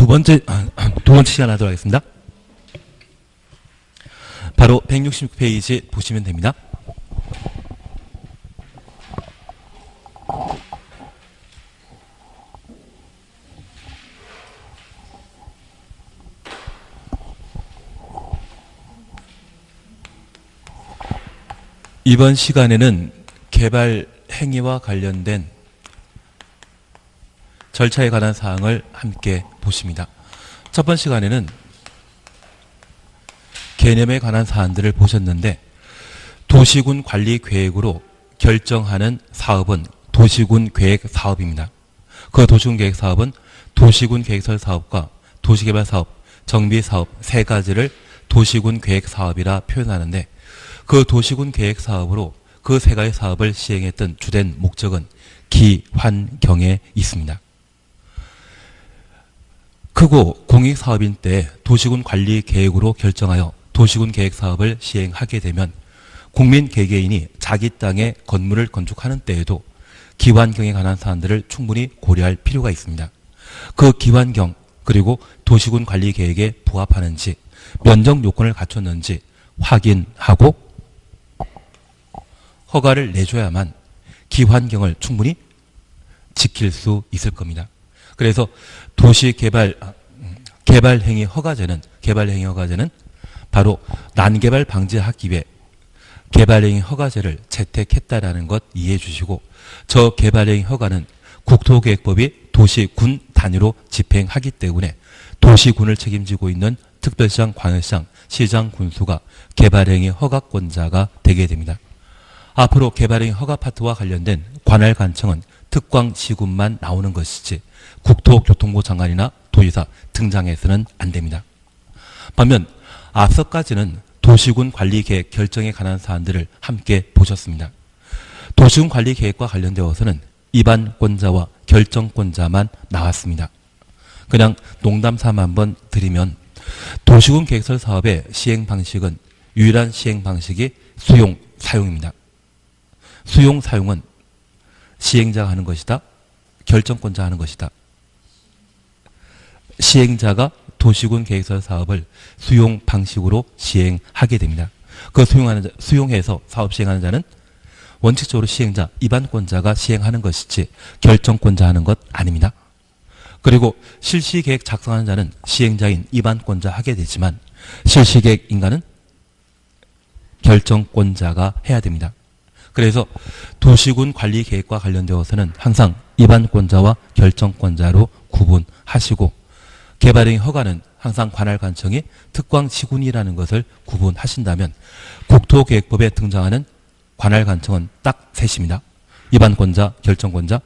두 번째 시간 하도록 하겠습니다. 바로 166페이지 보시면 됩니다. 이번 시간에는 개발 행위와 관련된 절차에 관한 사항을 함께 보십니다. 첫 번째 시간에는 개념에 관한 사안들을 보셨는데, 도시군 관리 계획으로 결정하는 사업은 도시군 계획 사업입니다. 그 도시군 계획 사업은 도시군 계획설 사업과 도시개발 사업, 정비 사업 세 가지를 도시군 계획 사업이라 표현하는데, 그 도시군 계획 사업으로 그 세 가지 사업을 시행했던 주된 목적은 기환경에 있습니다. 크고 공익사업인 때 도시군 관리 계획으로 결정하여 도시군 계획 사업을 시행하게 되면 국민 개개인이 자기 땅에 건물을 건축하는 때에도 기환경에 관한 사안들을 충분히 고려할 필요가 있습니다. 그 기환경 그리고 도시군 관리 계획에 부합하는지, 면적 요건을 갖췄는지 확인하고 허가를 내줘야만 기환경을 충분히 지킬 수 있을 겁니다. 그래서 개발행위 허가제는 바로 난개발 방지하기 위해 개발행위 허가제를 채택했다라는 것 이해해 주시고, 저 개발행위 허가는 국토계획법이 도시군 단위로 집행하기 때문에 도시군을 책임지고 있는 특별시장, 광역시장, 시장, 군수가 개발행위 허가권자가 되게 됩니다. 앞으로 개발행위 허가 파트와 관련된 관할관청은 특광시군만 나오는 것이지 국토교통부 장관이나 도지사 등장해서는 안 됩니다. 반면 앞서까지는 도시군 관리계획 결정에 관한 사안들을 함께 보셨습니다. 도시군 관리계획과 관련되어서는 입안권자와 결정권자만 나왔습니다. 그냥 농담삼아 한번 드리면, 도시군 계획설 사업의 시행 방식은 유일한 시행 방식이 수용, 사용입니다. 수용, 사용은 시행자가 하는 것이다, 결정권자가 하는 것이다. 시행자가 도시군 계획설 사업을 수용 방식으로 시행하게 됩니다. 그 수용해서 사업 시행하는 자는 원칙적으로 시행자, 입안권자가 시행하는 것이지 결정권자 하는 것 아닙니다. 그리고 실시계획 작성하는 자는 시행자인 입안권자 하게 되지만 실시계획 인가는 결정권자가 해야 됩니다. 그래서 도시군 관리 계획과 관련되어서는 항상 입안권자와 결정권자로 구분하시고, 개발행위 허가는 항상 관할관청이 특광시군이라는 것을 구분하신다면 국토계획법에 등장하는 관할관청은 딱 셋입니다. 입안권자, 결정권자,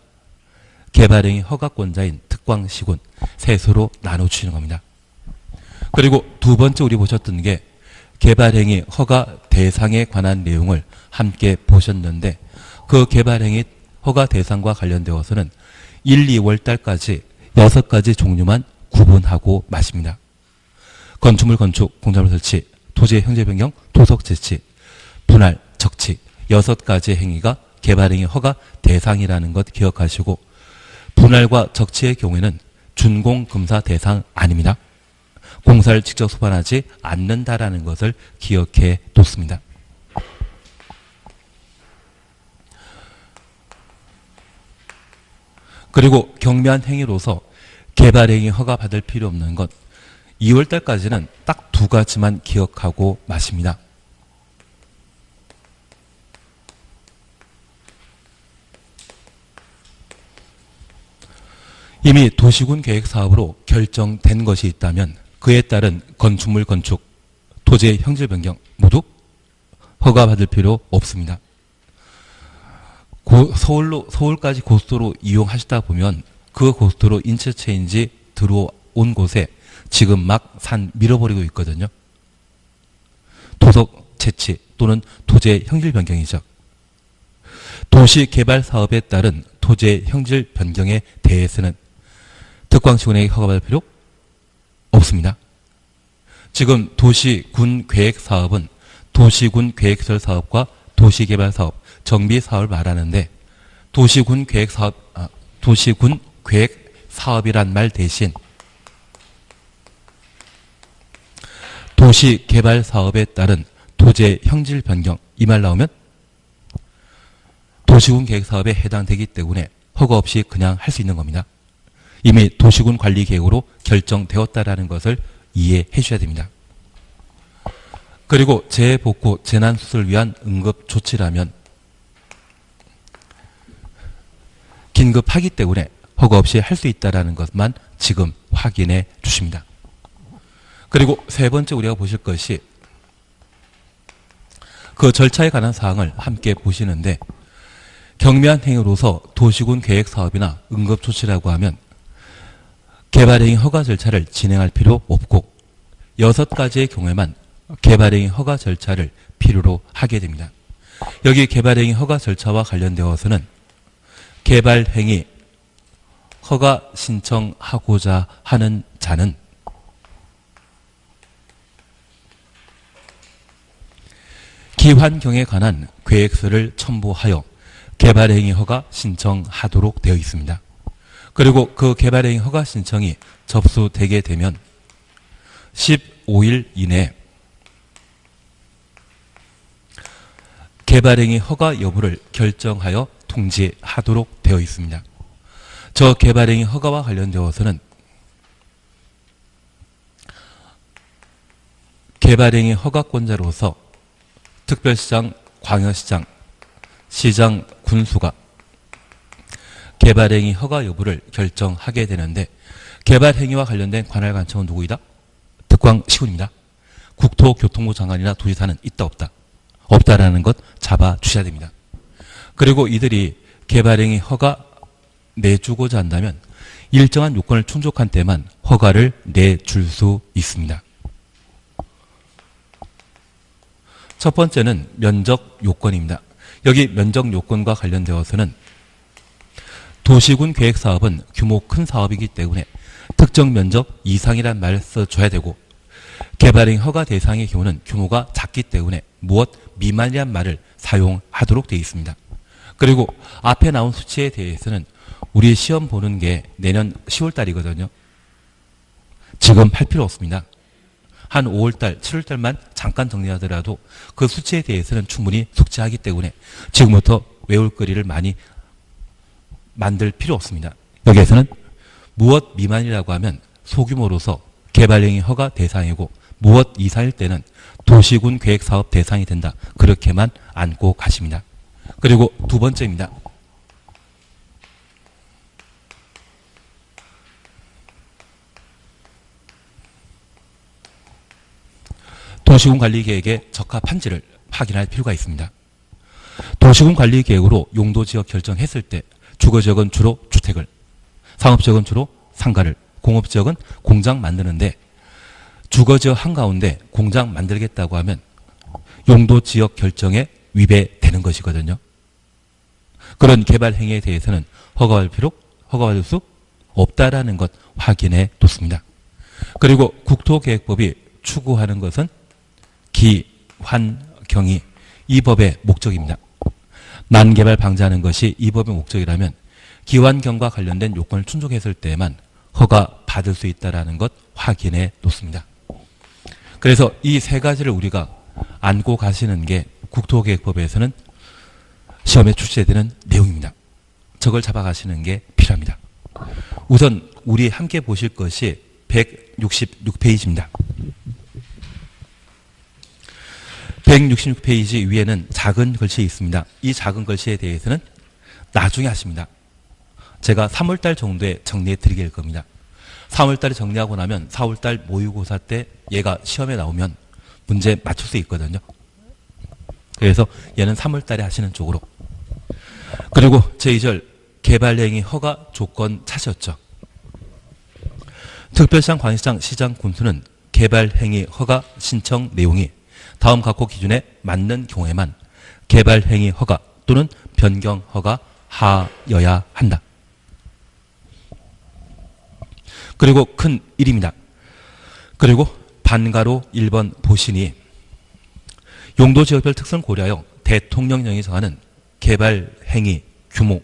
개발행위 허가권자인 특광시군, 셋으로 나눠주시는 겁니다. 그리고 두 번째 우리 보셨던 게 개발행위 허가 대상에 관한 내용을 함께 보셨는데, 그 개발행위 허가 대상과 관련되어서는 1, 2월 달까지 6가지 종류만 구분하고 마십니다. 건축물 건축, 공작물 설치, 토지의 형질 변경, 토속 재치, 분할, 적치 6가지 행위가 개발행위 허가 대상이라는 것 기억하시고, 분할과 적치의 경우에는 준공검사 대상 아닙니다. 공사를 직접 수반하지 않는다라는 것을 기억해 뒀습니다. 그리고 경미한 행위로서 개발행위 허가 받을 필요 없는 것, 2월 달까지는 딱 2가지만 기억하고 마십니다. 이미 도시군 계획 사업으로 결정된 것이 있다면 그에 따른 건축물 건축, 토지의 형질 변경 모두 허가 받을 필요 없습니다. 서울까지 고속도로 이용하시다 보면 그 고속도로 인터체인지 들어온 곳에 지금 막 산 밀어버리고 있거든요. 토속 채취 또는 토지의 형질 변경이죠. 도시개발 사업에 따른 토지의 형질 변경에 대해서는 특광시군에게 허가받을 필요 없습니다. 지금 도시군 계획 사업은 도시군 계획설 사업과 도시개발 사업, 정비 사업을 말하는데, 도시군 계획 사업이란 말 대신 도시 개발 사업에 따른 토지의 형질 변경 이 말 나오면 도시군 계획 사업에 해당되기 때문에 허가 없이 그냥 할 수 있는 겁니다. 이미 도시군 관리 계획으로 결정되었다라는 것을 이해해 주셔야 됩니다. 그리고 재복구 재난수술을 위한 응급조치라면 긴급하기 때문에 허가 없이 할 수 있다는 것만 지금 확인해 주십니다. 그리고 세 번째 우리가 보실 것이 그 절차에 관한 사항을 함께 보시는데 경미한 행위로서 도시군 계획 사업이나 응급조치라고 하면 개발행위 허가 절차를 진행할 필요 없고 6가지의 경우에만 개발행위 허가 절차를 필요로 하게 됩니다. 여기 개발행위 허가 절차와 관련되어서는 개발행위 허가 신청하고자 하는 자는 기환경에 관한 계획서를 첨부하여 개발행위 허가 신청하도록 되어 있습니다. 그리고 그 개발행위 허가 신청이 접수되게 되면 15일 이내에 개발행위 허가 여부를 결정하여 통지하도록 되어 있습니다. 저 개발행위 허가와 관련되어서는 개발행위 허가권자로서 특별시장, 광역시장, 시장, 군수가 개발행위 허가 여부를 결정하게 되는데 개발행위와 관련된 관할 관청은 누구이다? 득광시군입니다. 국토교통부 장관이나 도지사는 있다 없다? 없다라는 것 잡아주셔야 됩니다. 그리고 이들이 개발행위 허가 내주고자 한다면 일정한 요건을 충족한 때만 허가를 내줄 수 있습니다. 첫 번째는 면적 요건입니다. 여기 면적 요건과 관련되어서는 도시군 계획 사업은 규모 큰 사업이기 때문에 특정 면적 이상이란 말을 써줘야 되고 개발행위 허가 대상의 경우는 규모가 작기 때문에 무엇 미만이란 말을 사용하도록 되어 있습니다. 그리고 앞에 나온 수치에 대해서는 우리 시험 보는 게 내년 10월 달이거든요. 지금 할 필요 없습니다. 한 5월달, 7월달만 잠깐 정리하더라도 그 수치에 대해서는 충분히 숙지하기 때문에 지금부터 외울 거리를 많이 만들 필요 없습니다. 여기에서는 무엇 미만이라고 하면 소규모로서 개발행위 허가 대상이고 무엇 이상일 때는 도시군 계획사업 대상이 된다. 그렇게만 안고 가십니다. 그리고 두 번째입니다. 도시군 관리계획에 적합한지를 확인할 필요가 있습니다. 도시군 관리계획으로 용도지역 결정했을 때 주거지역은 주로 주택을, 상업지역은 주로 상가를, 공업지역은 공장 만드는데 주거지역 한가운데 공장 만들겠다고 하면 용도지역 결정에 위배되는 것이거든요. 그런 개발 행위에 대해서는 허가받을 수 없다라는 것 확인해 뒀습니다. 그리고 국토계획법이 추구하는 것은 기환경이 이 법의 목적입니다. 난개발 방지하는 것이 이 법의 목적이라면 기환경과 관련된 요건을 충족했을 때에만 허가받을 수 있다는 것 확인해 놓습니다. 그래서 이 세 가지를 우리가 안고 가시는 게 국토계획법에서는 시험에 출제되는 내용입니다. 저걸 잡아가시는 게 필요합니다. 우선 우리 함께 보실 것이 166페이지입니다. 166페이지 위에는 작은 글씨 있습니다. 이 작은 글씨에 대해서는 나중에 하십니다. 제가 3월달 정도에 정리해 드리게 될 겁니다. 3월달에 정리하고 나면 4월달 모의고사 때 얘가 시험에 나오면 문제 맞출 수 있거든요. 그래서 얘는 3월달에 하시는 쪽으로. 그리고 제2절 개발행위 허가 조건 찾으셨죠. 특별시장, 광역시장, 시장, 군수는 개발행위 허가 신청 내용이 다음 각호 기준에 맞는 경우에만 개발행위 허가 또는 변경 허가 하여야 한다. 그리고 큰 1입니다. 그리고 반가로 1번 보시니 용도지역별 특성을 고려하여 대통령령이 정하는 개발행위 규모,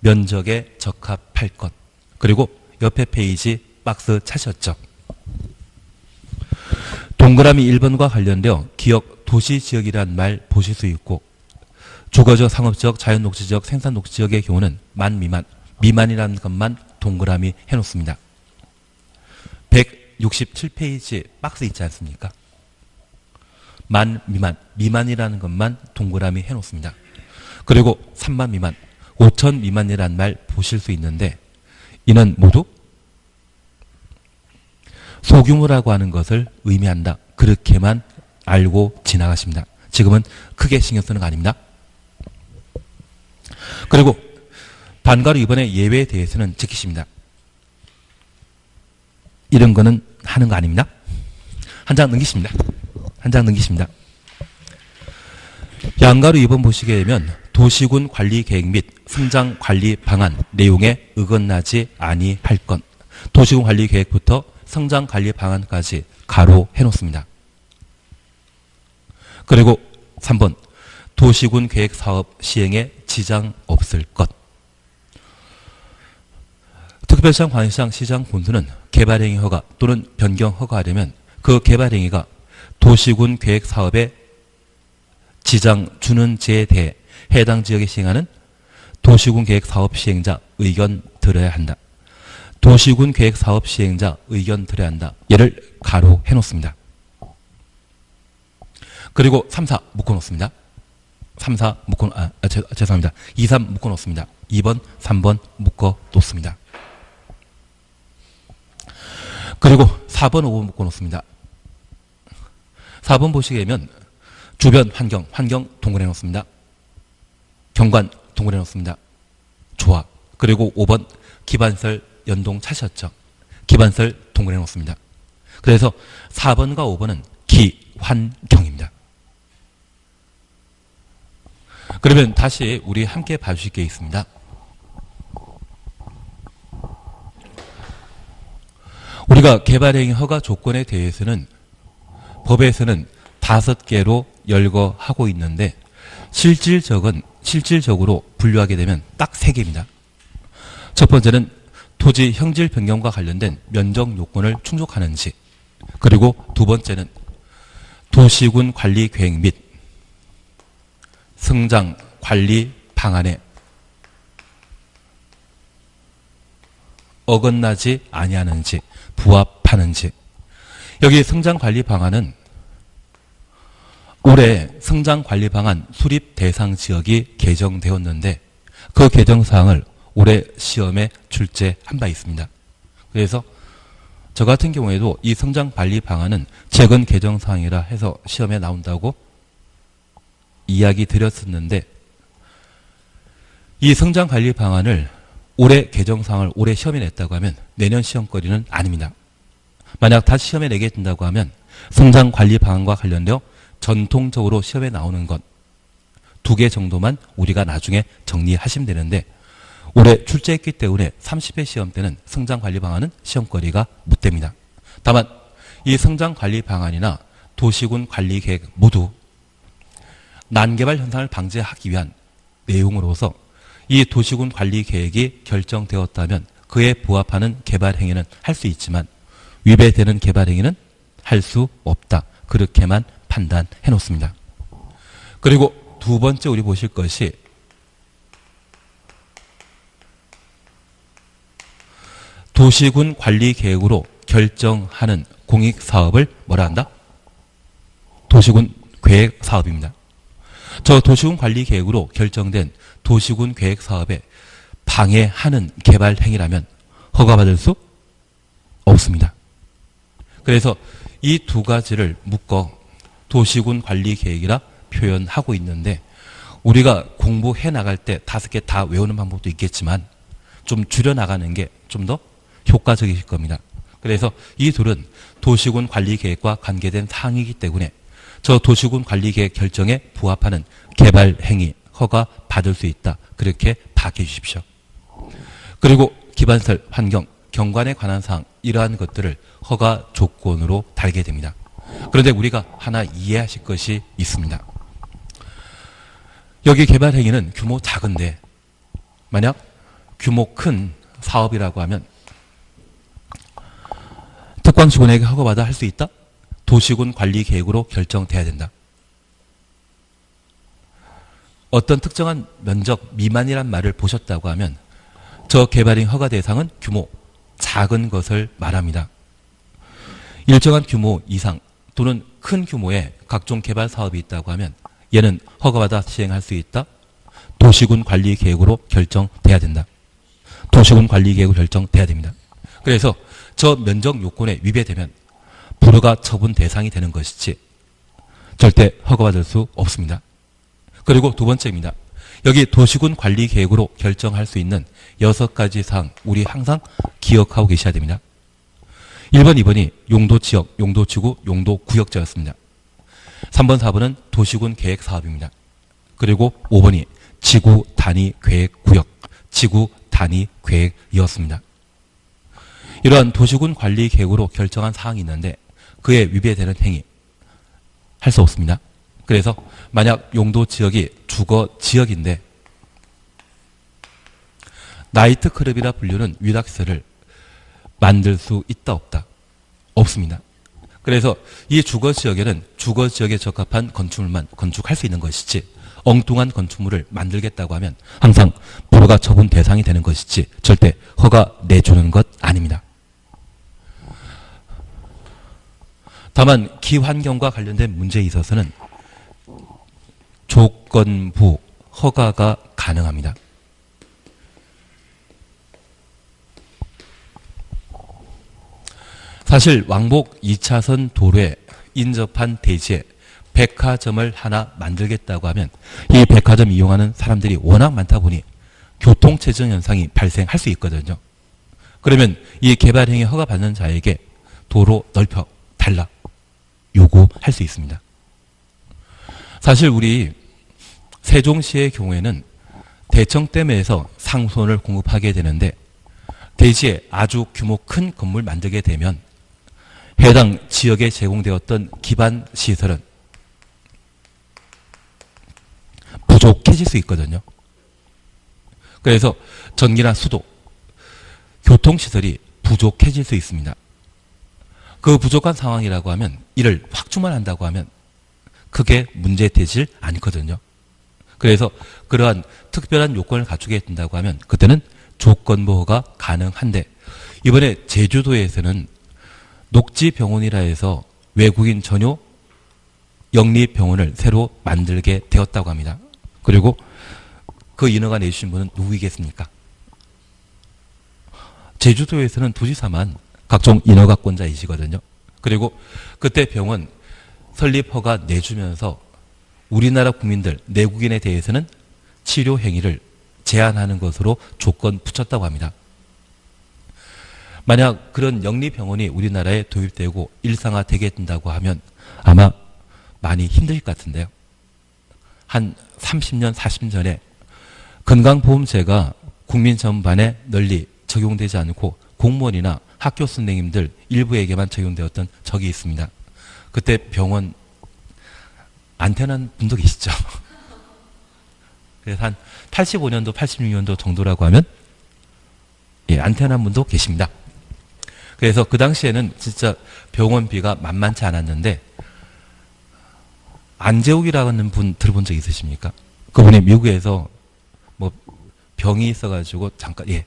면적에 적합할 것. 그리고 옆에 페이지 박스 찾으셨죠. 동그라미 1번과 관련되어 기역, 도시지역이란 말 보실 수 있고 주거적, 상업적, 자연녹지적, 생산녹지적의 경우는 만 미만, 미만이라는 것만 동그라미 해놓습니다. 167페이지 박스 있지 않습니까? 만 미만, 미만이라는 것만 동그라미 해놓습니다. 그리고 3만 미만, 5천 미만이라는 말 보실 수 있는데 이는 모두 소규모라고 하는 것을 의미한다. 그렇게만 알고 지나가십니다. 지금은 크게 신경 쓰는 거 아닙니다. 그리고 반가로 이번에 예외에 대해서는 지키십니다. 이런 거는 하는 거 아닙니다. 한 장 넘기십니다. 한 장 넘기십니다. 양가로 2번 보시게 되면 도시군 관리 계획 및 성장 관리 방안 내용에 어긋나지 아니할 건 도시군 관리 계획부터 성장 관리 방안까지 가로 해놓습니다. 그리고 3번 도시군 계획 사업 시행에 지장 없을 것. 특별시장, 관시장, 시장 본수는 개발행위 허가 또는 변경 허가하려면 그 개발행위가 도시군 계획 사업에 지장 주는 제에 대해 해당 지역에 시행하는 도시군 계획 사업 시행자 의견 들어야 한다. 도시군 계획 사업 시행자 의견 들어야 한다. 얘를 가로 해놓습니다. 그리고 3, 4 묶어놓습니다. 3, 4 죄송합니다. 2, 3 묶어놓습니다. 2번, 3번 묶어놓습니다. 그리고 4번, 5번 묶어놓습니다. 4번 보시게 되면 주변 환경 동그래 놓습니다. 경관 동그래 놓습니다. 좋아. 그리고 5번 기반설 연동 차셨죠. 기반설 동그래 놓습니다. 그래서 4번과 5번은 기환경입니다. 그러면 다시 우리 함께 봐주실 게 있습니다. 우리가 개발행위 허가 조건에 대해서는 법에서는 5개로 열거하고 있는데 실질적으로 분류하게 되면 딱 3개입니다. 첫 번째는 토지 형질 변경과 관련된 면적 요건을 충족하는지, 그리고 두 번째는 도시군 관리 계획 및 성장 관리 방안에 어긋나지 아니하는지, 부합하는지. 여기 성장 관리 방안은 올해 성장 관리 방안 수립 대상 지역이 개정되었는데 그 개정사항을 올해 시험에 출제한 바 있습니다. 그래서 저 같은 경우에도 이 성장 관리 방안은 최근 개정사항이라 해서 시험에 나온다고 이야기 드렸었는데 이 성장 관리 방안을 올해 개정사항을 올해 시험에 냈다고 하면 내년 시험거리는 아닙니다. 만약 다시 시험에 내게 된다고 하면 성장 관리 방안과 관련되어 전통적으로 시험에 나오는 것 2개 정도만 우리가 나중에 정리하시면 되는데 올해 출제했기 때문에 30회 시험 때는 성장관리 방안은 시험거리가 못 됩니다. 다만 이 성장관리 방안이나 도시군 관리 계획 모두 난개발 현상을 방지하기 위한 내용으로서 이 도시군 관리 계획이 결정되었다면 그에 부합하는 개발 행위는 할 수 있지만 위배되는 개발 행위는 할 수 없다. 그렇게만 판단해 놓습니다. 그리고 두 번째 우리 보실 것이 도시군 관리 계획으로 결정하는 공익 사업을 뭐라 한다? 도시군 계획 사업입니다. 저 도시군 관리 계획으로 결정된 도시군 계획 사업에 방해하는 개발 행위라면 허가받을 수 없습니다. 그래서 이 두 가지를 묶어 도시군 관리 계획이라 표현하고 있는데 우리가 공부해 나갈 때 5개 다 외우는 방법도 있겠지만 좀 줄여 나가는 게 좀 더 효과적이실 겁니다. 그래서 이 둘은 도시군 관리 계획과 관계된 사항이기 때문에 저 도시군 관리 계획 결정에 부합하는 개발 행위 허가 받을 수 있다. 그렇게 파악해 주십시오. 그리고 기반설, 환경, 경관에 관한 사항 이러한 것들을 허가 조건으로 달게 됩니다. 그런데 우리가 하나 이해하실 것이 있습니다. 여기 개발 행위는 규모 작은데 만약 규모 큰 사업이라고 하면 특광시군에게 허가받아 할 수 있다? 도시군 관리 계획으로 결정돼야 된다. 어떤 특정한 면적 미만이란 말을 보셨다고 하면 저 개발행 허가 대상은 규모 작은 것을 말합니다. 일정한 규모 이상 또는 큰 규모의 각종 개발 사업이 있다고 하면 얘는 허가받아 시행할 수 있다. 도시군 관리 계획으로 결정돼야 된다. 도시군 관리 계획으로 결정돼야 됩니다. 그래서 저 면적 요건에 위배되면 불허가 처분 대상이 되는 것이지 절대 허가받을 수 없습니다. 그리고 두 번째입니다. 여기 도시군 관리 계획으로 결정할 수 있는 6가지 사항 우리 항상 기억하고 계셔야 됩니다. 1번, 2번이 용도지역, 용도지구, 용도구역제였습니다. 3번, 4번은 도시군 계획 사업입니다. 그리고 5번이 지구 단위 계획 구역, 지구 단위 계획이었습니다. 이러한 도시군 관리 계획으로 결정한 사항이 있는데 그에 위배되는 행위 할 수 없습니다. 그래서 만약 용도 지역이 주거 지역인데 나이트클럽이라 불리는 위락시설을 만들 수 있다 없다? 없습니다. 그래서 이 주거 지역에는 주거 지역에 적합한 건축물만 건축할 수 있는 것이지 엉뚱한 건축물을 만들겠다고 하면 항상 불허가 처분 대상이 되는 것이지 절대 허가 내주는 것 아닙니다. 다만 기환경과 관련된 문제에 있어서는 조건부 허가가 가능합니다. 사실 왕복 2차선 도로에 인접한 대지에 백화점을 하나 만들겠다고 하면 이 백화점 이용하는 사람들이 워낙 많다 보니 교통체증 현상이 발생할 수 있거든요. 그러면 이 개발행위 허가받는 자에게 도로 넓혀 달라 요구할 수 있습니다. 사실 우리 세종시의 경우에는 대청댐에서 상수원을 공급하게 되는데 대지에 아주 규모 큰 건물 만들게 되면 해당 지역에 제공되었던 기반 시설은 부족해질 수 있거든요. 그래서 전기나 수도, 교통시설이 부족해질 수 있습니다. 그 부족한 상황이라고 하면 이를 확충만 한다고 하면 크게 문제되질 않거든요. 그래서 그러한 특별한 요건을 갖추게 된다고 하면 그때는 조건부허가 가능한데 이번에 제주도에서는 녹지병원이라 해서 외국인 전용 영리병원을 새로 만들게 되었다고 합니다. 그리고 그 인허가 내주신 분은 누구이겠습니까? 제주도에서는 도지사만 각종 인허가권자이시거든요. 그리고 그때 병원 설립 허가 내주면서 우리나라 국민들, 내국인에 대해서는 치료 행위를 제한하는 것으로 조건 붙였다고 합니다. 만약 그런 영리병원이 우리나라에 도입되고 일상화되게 된다고 하면 아마 많이 힘들 것 같은데요. 한 30년, 40년 전에 건강보험제가 국민 전반에 널리 적용되지 않고 공무원이나 학교 선생님들 일부에게만 적용되었던 적이 있습니다. 그때 병원 안테나는 분도 계시죠. 그래서 한 85년도, 86년도 정도라고 하면 예, 안테나 분도 계십니다. 그래서 그 당시에는 진짜 병원비가 만만치 않았는데 안재욱이라는 분 들어본 적 있으십니까? 그분이 미국에서 뭐 병이 있어가지고 잠깐 예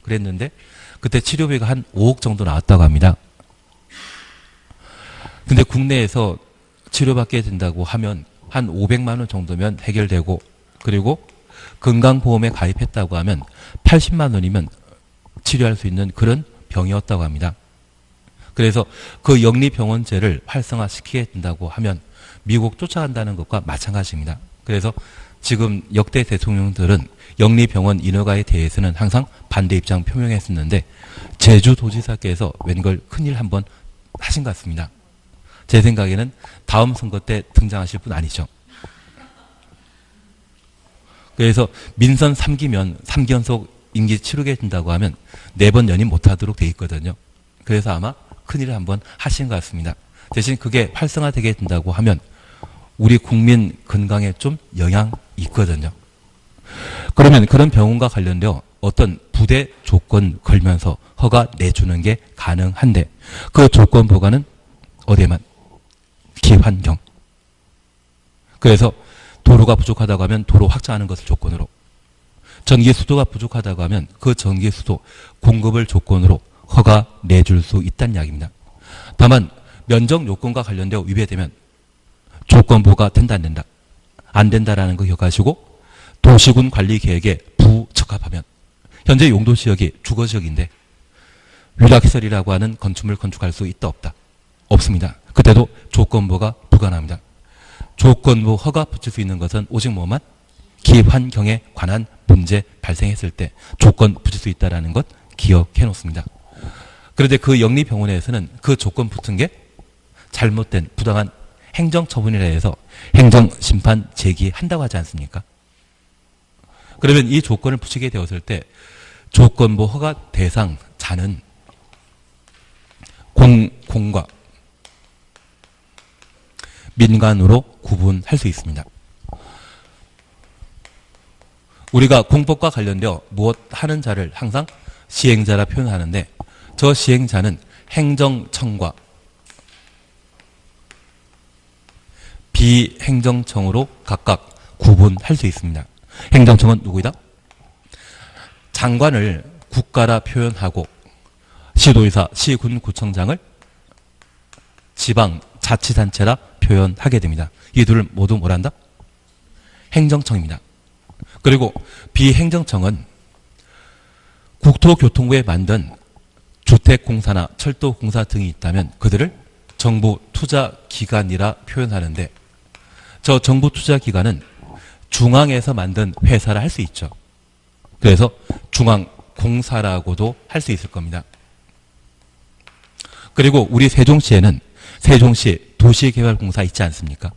그랬는데 그때 치료비가 한 5억 정도 나왔다고 합니다. 근데 국내에서 치료받게 된다고 하면 한 500만 원 정도면 해결되고 그리고 건강보험에 가입했다고 하면 80만 원이면 치료할 수 있는 그런 병이었다고 합니다. 그래서 그 영리병원제를 활성화시키게 된다고 하면 미국 쫓아간다는 것과 마찬가지입니다. 그래서 지금 역대 대통령들은 영리병원 인허가에 대해서는 항상 반대 입장 표명했었는데 제주도지사께서 웬걸 큰일 한번 하신 것 같습니다. 제 생각에는 다음 선거 때 등장하실 분 아니죠. 그래서 민선 3기면 3기 연속 임기 치르게 된다고 하면 4번 연임 못하도록 돼 있거든요. 그래서 아마 큰일을 한번 하신 것 같습니다. 대신 그게 활성화되게 된다고 하면 우리 국민 건강에 좀 영향이 있거든요. 그러면 그런 병원과 관련되어 어떤 부대 조건 걸면서 허가 내주는 게 가능한데 그 조건 보관은 어디에만 기환경. 그래서 도로가 부족하다고 하면 도로 확장하는 것을 조건으로, 전기 수도가 부족하다고 하면 그 전기 수도 공급을 조건으로 허가 내줄 수 있다는 이야기입니다. 다만 면적 요건과 관련되어 위배되면 조건부가 된다 안 된다? 안 된다라는 거 기억하시고, 도시군 관리 계획에 부적합하면, 현재 용도 지역이 주거 지역인데 위락시설이라고 하는 건축물을 건축할 수 있다 없다? 없습니다. 그때도 조건부가 불가능합니다. 조건부 허가 붙일 수 있는 것은 오직 뭐만? 기환경에 관한 문제 발생했을 때 조건 붙일 수 있다는 것 기억해 놓습니다. 그런데 그 영리병원에서는 그 조건 붙은 게 잘못된 부당한 행정처분이라 해서 행정심판 제기한다고 하지 않습니까? 그러면 이 조건을 붙이게 되었을 때 조건부 허가 대상자는 공과 민간으로 구분할 수 있습니다. 우리가 공법과 관련되어 무엇 하는 자를 항상 시행자라 표현하는데, 저 시행자는 행정청과 비행정청으로 각각 구분할 수 있습니다. 행정청은 누구이다? 장관을 국가라 표현하고 시도의사, 시군구청장을 지방자치단체라 표현하게 됩니다. 이 둘을 모두 뭐란다? 행정청입니다. 그리고 비행정청은 국토교통부에 만든 주택공사나 철도공사 등이 있다면 그들을 정부투자기관이라 표현하는데, 저 정부투자기관은 중앙에서 만든 회사라 할 수 있죠. 그래서 중앙공사라고도 할 수 있을 겁니다. 그리고 우리 세종시에는 세종시 도시개발공사 있지 않습니까?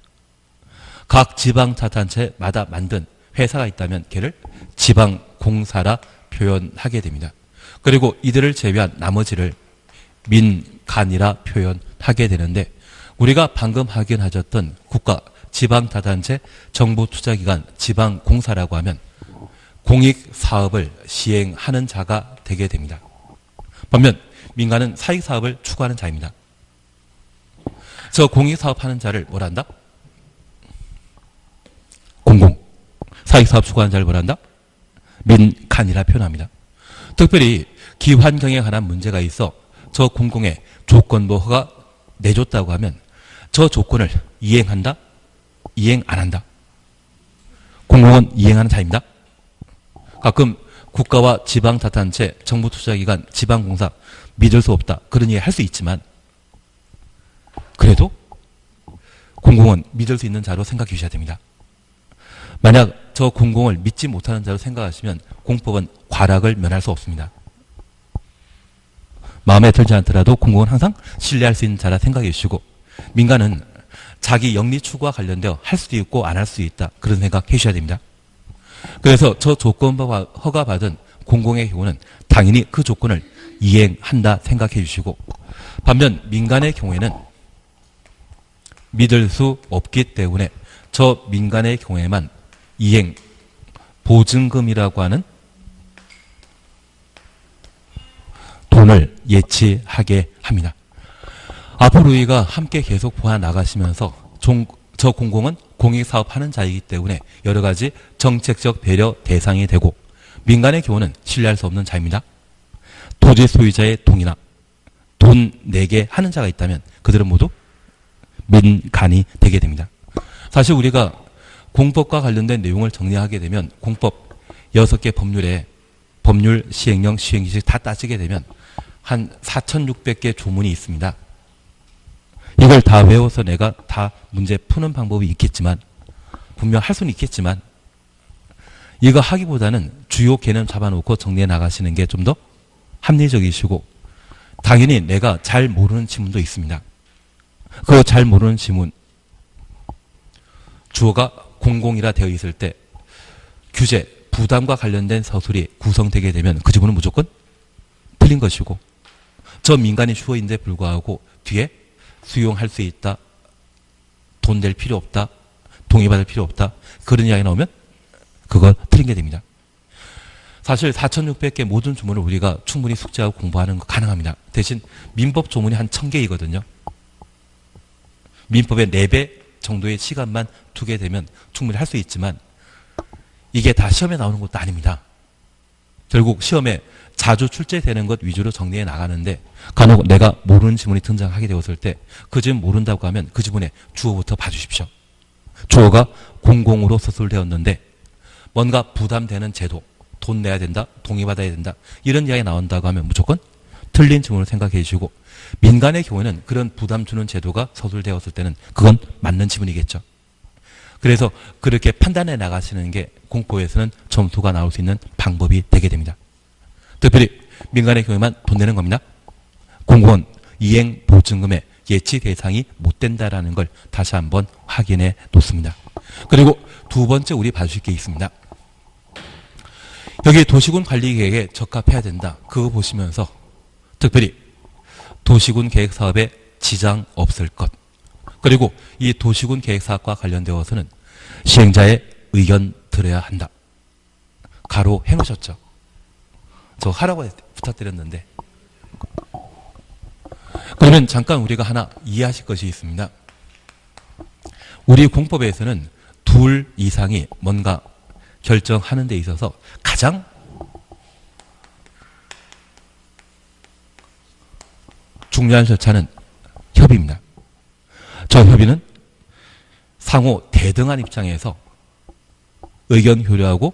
각 지방자치단체마다 만든 회사가 있다면 걔를 지방공사라 표현하게 됩니다. 그리고 이들을 제외한 나머지를 민간이라 표현하게 되는데, 우리가 방금 확인하셨던 국가, 지방자치단체, 정부투자기관, 지방공사라고 하면 공익사업을 시행하는 자가 되게 됩니다. 반면 민간은 사익사업을 추구하는 자입니다. 저 공익사업하는 자를 뭐란다? 공공. 사익사업 추구하는 자를 뭐란다? 민간이라 표현합니다. 특별히 기환경에 관한 문제가 있어 저 공공에 조건부 허가 내줬다고 하면 저 조건을 이행한다? 이행 안 한다? 공공은 이행하는 자입니다. 가끔 국가와 지방자치단체, 정부투자기관, 지방공사 믿을 수 없다, 그런 얘기 할 수 있지만 그래도 공공은 믿을 수 있는 자로 생각해 주셔야 됩니다. 만약 저 공공을 믿지 못하는 자로 생각하시면 공법은 과락을 면할 수 없습니다. 마음에 들지 않더라도 공공은 항상 신뢰할 수 있는 자라 생각해 주시고, 민간은 자기 영리 추구와 관련되어 할 수도 있고 안 할 수도 있다, 그런 생각 해 주셔야 됩니다. 그래서 저 조건부가 허가받은 공공의 경우는 당연히 그 조건을 이행한다 생각해 주시고, 반면 민간의 경우에는 믿을 수 없기 때문에 저 민간의 경우에만 이행, 보증금이라고 하는 돈을 예치하게 합니다. 앞으로 우리가 함께 계속 보아 나가시면서 저 공공은 공익사업하는 자이기 때문에 여러 가지 정책적 배려 대상이 되고, 민간의 경우는 신뢰할 수 없는 자입니다. 토지 소유자의 동의나 돈 내게 하는 자가 있다면 그들은 모두 민간이 되게 됩니다. 사실 우리가 공법과 관련된 내용을 정리하게 되면 공법 6개 법률에 법률, 시행령, 시행기식 다 따지게 되면 한 4,600개 조문이 있습니다. 이걸 다 외워서 내가 다 문제 푸는 방법이 있겠지만, 분명 할 수는 있겠지만, 이거 하기보다는 주요 개념 잡아놓고 정리해 나가시는 게 좀 더 합리적이시고, 당연히 내가 잘 모르는 지문도 있습니다. 그 잘 모르는 지문, 주어가 공공이라 되어 있을 때 규제, 부담과 관련된 서술이 구성되게 되면 그 지문은 무조건 틀린 것이고, 저 민간이 주어인데 불구하고 뒤에 수용할 수 있다, 돈 낼 필요 없다, 동의받을 필요 없다, 그런 이야기 나오면 그거 틀린 게 됩니다. 사실 4,600개 모든 조문을 우리가 충분히 숙지하고 공부하는 거 가능합니다. 대신 민법 조문이 한 1,000개이거든요. 민법의 4배 정도의 시간만 두게 되면 충분히 할 수 있지만 이게 다 시험에 나오는 것도 아닙니다. 결국 시험에 자주 출제되는 것 위주로 정리해 나가는데 간혹 내가 모르는 지문이 등장하게 되었을 때 그 지문 모른다고 하면 그 지문의 주어부터 봐주십시오. 주어가 공공으로 서술되었는데 뭔가 부담되는 제도, 돈 내야 된다, 동의받아야 된다 이런 이야기 나온다고 하면 무조건 틀린 지문을 생각해 주시고 민간의 경우에는 그런 부담 주는 제도가 서술되었을 때는 그건 맞는 지문이겠죠. 그래서 그렇게 판단해 나가시는 게 공포에서는 점수가 나올 수 있는 방법이 되게 됩니다. 특별히 민간의 경우에만 돈 내는 겁니다. 공무원 이행 보증금의 예치 대상이 못 된다라는 걸 다시 한번 확인해 놓습니다. 그리고 두 번째 우리 봐주실 게 있습니다. 여기 도시군 관리 계획에 적합해야 된다. 그거 보시면서 특별히 도시군 계획 사업에 지장 없을 것. 그리고 이 도시군 계획 사업과 관련되어서는 시행자의 의견 들어야 한다. 가로 해놓으셨죠? 저 하라고 부탁드렸는데. 그러면 잠깐 우리가 하나 이해하실 것이 있습니다. 우리 공법에서는 둘 이상이 뭔가 결정하는 데 있어서 가장 중요한 절차는 협의입니다. 저 협의는 상호 대등한 입장에서 의견 교류하고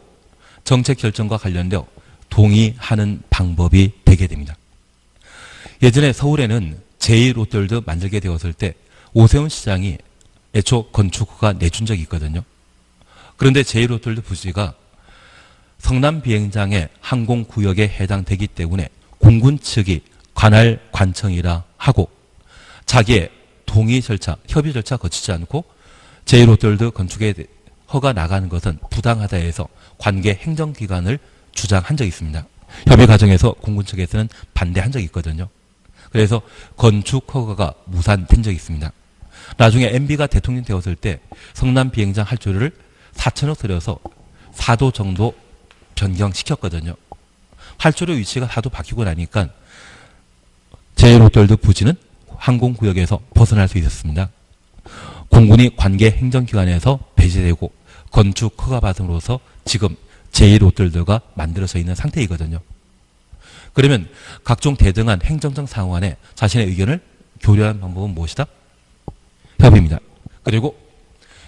정책 결정과 관련되어 동의하는 방법이 되게 됩니다. 예전에 서울에는 제1롯데월드 만들게 되었을 때 오세훈 시장이 애초 건축허가 내준 적이 있거든요. 그런데 제1롯데월드 부지가 성남 비행장의 항공구역에 해당되기 때문에 공군 측이 관할 관청이라 하고 자기의 동의 절차, 협의 절차 거치지 않고 제1롯데월드 건축에 허가 나가는 것은 부당하다 해서 관계 행정기관을 주장한 적이 있습니다. 협의 과정에서 공군 측에서는 반대한 적이 있거든요. 그래서 건축 허가가 무산된 적이 있습니다. 나중에 MB가 대통령 되었을 때 성남 비행장 할주를 4천억 들여서 4도 정도 변경시켰거든요. 할주로 위치가 하도 바뀌고 나니까 제1롯데월드 부지는 항공구역에서 벗어날 수 있었습니다. 공군이 관계 행정기관에서 배제되고 건축 허가 받음으로써 지금 제1롯데월드가 만들어져 있는 상태이거든요. 그러면 각종 대등한 행정적 상황에 자신의 의견을 교류하는 방법은 무엇이다? 협의입니다. 그리고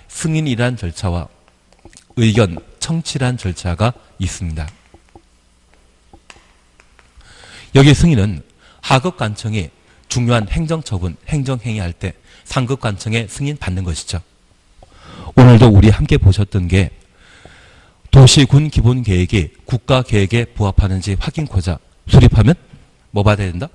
승인이란 절차와 의견 청취란 절차가 있습니다. 여기 승인은 하급관청이 중요한 행정처분, 행정행위할 때 상급관청의 승인 받는 것이죠. 오늘도 우리 함께 보셨던 게 도시군 기본계획이 국가계획에 부합하는지 확인코자 수립하면 뭐 받아야 된다?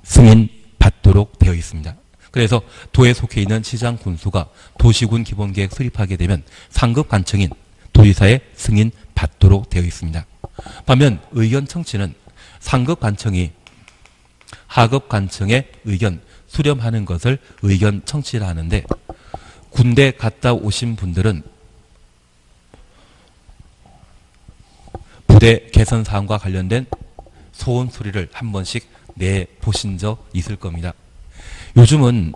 승인 받도록 되어 있습니다. 그래서 도에 속해 있는 시장 군수가 도시군 기본계획 수립하게 되면 상급관청인 도지사의 승인 받도록 되어 있습니다. 반면 의견 청취는 상급관청이 하급관청의 의견 수렴하는 것을 의견 청취를 하는데 군대 갔다 오신 분들은 부대 개선 사항과 관련된 소원 소리를 한 번씩 내보신 적 있을 겁니다. 요즘은